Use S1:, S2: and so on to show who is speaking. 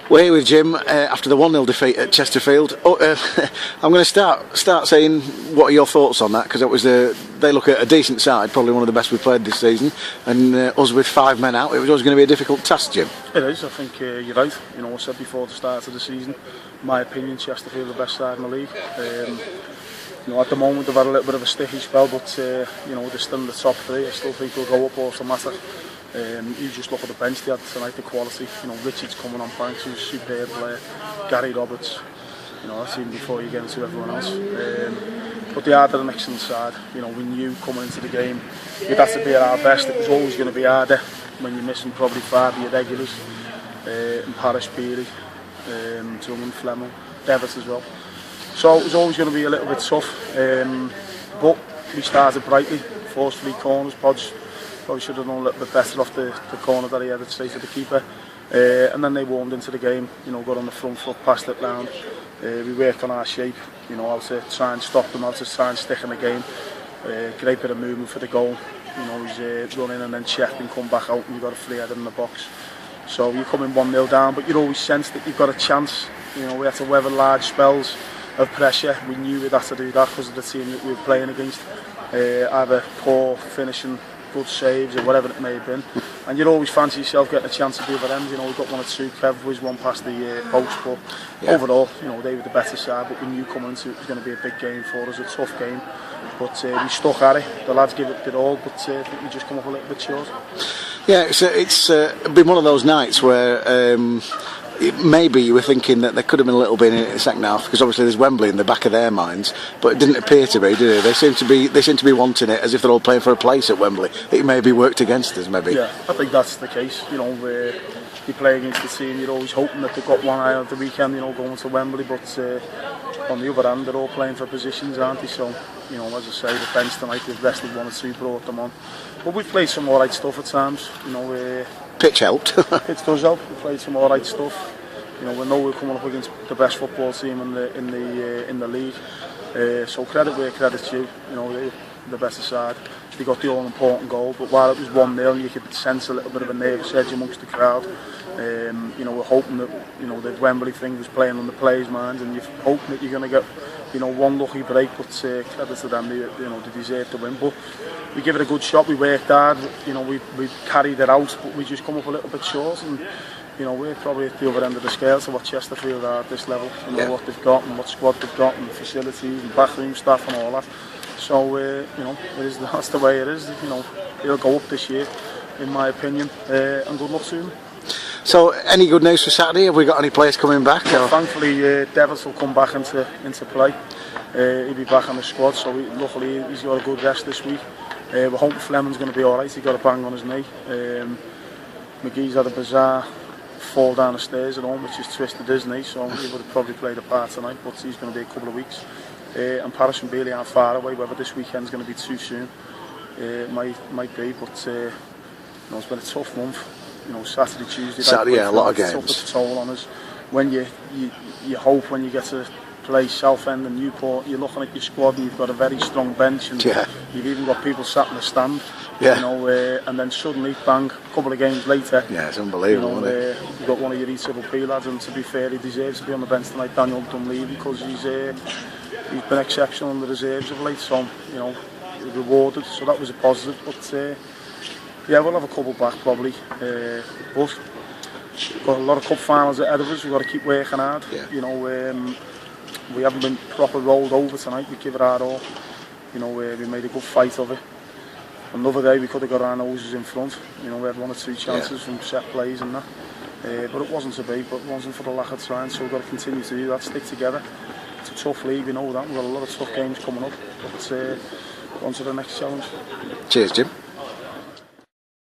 S1: We're here with Jim after the 1-0 defeat at Chestefield. I'm going to start saying, what are your thoughts on that? Because it was they look at a decent side, probably one of the best we've played this season, and us with 5 men out, it was always going to be a difficult task, Jim.
S2: It is. I think you're right. You know, I said before the start of the season, in my opinion, Chesterfield are the best side in the league. You know, at the moment they've had a little bit of a sticky spell, but you know, they're still in the top 3. I still think they'll go up automatic. You just look at the bench they had tonight, the quality. You know, Richard's coming on banks, who's a superb player. Gary Roberts, you know, that's even before you get into everyone else. But they are an excellent side. You know, we knew coming into the game we'd have to be at our best. It was always going to be harder when you're missing probably 5 of your regulars. And Parish, Beery, Drummond, Fleming, Devitt as well. So it was always going to be a little bit tough. But we started brightly, forced 3 corners. Podge probably should have done a little bit better off the corner that he had straight to the keeper. And then they warmed into the game, you know, got on the front foot, passed it round. We worked on our shape, you know, how to try and stop them, how to try and stick in the game. Great bit of movement for the goal. You know, he's run in and then checked and come back out and you've got a free header in the box. So you're coming 1-0 down, but you always sense that you've got a chance. You know, we had to weather large spells of pressure. We knew we'd have to do that because of the team that we were playing against. Either poor finishing, good saves or whatever it may have been, and you'd always fancy yourself getting a chance at the other end. You know, we got 1 or 2 Kev one past the post, but overall, you know, they were the better side. But we knew coming into it was going to be a big game for us, a tough game. But we stuck at it. The lads gave it all, but I think we just come up a little bit short.
S1: Yeah, it's been one of those nights where maybe you were thinking that there could have been a little bit in it in the second half, because obviously there's Wembley in the back of their minds, but it didn't appear to be, did it? They seem to be wanting it as if they're all playing for a place at Wembley. It maybe worked against us, maybe.
S2: Yeah, I think that's the case. You know, you play against the team, you're always hoping that they've got one eye on the weekend, you know, going to Wembley, but on the other hand, they're all playing for positions, aren't they? So, you know, as I say, the bench tonight, they've rested 1 or 2, brought them on. But we've played some alright stuff at times, you know.
S1: Pitch helped.
S2: Pitch does help. We played some alright stuff. You know, we know we're coming up against the best football team in the league. So credit where credit's due. You know, they're the better side. They got the all-important goal, but while it was 1-0, you could sense a little bit of a nervous edge amongst the crowd. You know, we're hoping that, you know, the Wembley thing was playing on the players' minds, and you're hoping that you're going to get, you know, 1 lucky break. But credit to them, you know, they deserve to win. But we give it a good shot. We worked hard. You know, we carried it out, but we just come up a little bit short. And you know, we're probably at the other end of the scale to what Chesterfield are at this level. You know, what they've got and what squad they've got and facilities and backroom staff and all that. So, you know, that's the way it is. You know, he'll go up this year, in my opinion, and good luck to him.
S1: So, any good news for Saturday? Have we got any players coming back?
S2: Well, thankfully, Devitt will come back into play. He'll be back on the squad, so luckily he's got a good rest this week. We're hoping Fleming's going to be alright. He got a bang on his knee. McGee's had a bizarre fall down the stairs at home, which is twisted his knee, so he would have probably played a part tonight, but he's going to be a couple of weeks. And Parish and Beery aren't far away. Whether this weekend's going to be too soon, might be, but you know, it's been a tough month. You know, Saturday, Tuesday,
S1: a lot of games.
S2: Took its toll on us. When you hope when you get to play Southend and Newport, you're looking at your squad and you've got a very strong bench, and you've even got people sat in the stand. You know, and then suddenly, bang, a couple of games later.
S1: Yeah, it's unbelievable,
S2: you know,
S1: isn't it?
S2: You've got one of your E-P lads, and to be fair, he deserves to be on the bench tonight, Daniel Dunleavy, because he's been exceptional in the reserves of late, so, you know, rewarded, so that was a positive. But yeah, we'll have a couple back probably, but got a lot of cup finals ahead of us. We've got to keep working hard. You know, we haven't been proper rolled over tonight. We give it our all. You know, we made a good fight of it. Another day we could have got our noses in front. You know, we had 1 or 2 chances from set plays and that. But it wasn't to be. But it wasn't for the lack of trying. So we've got to continue to do that. Stick together. It's a tough league. We know that. We've got a lot of tough games coming up. But on to the next challenge.
S1: Cheers, Jim.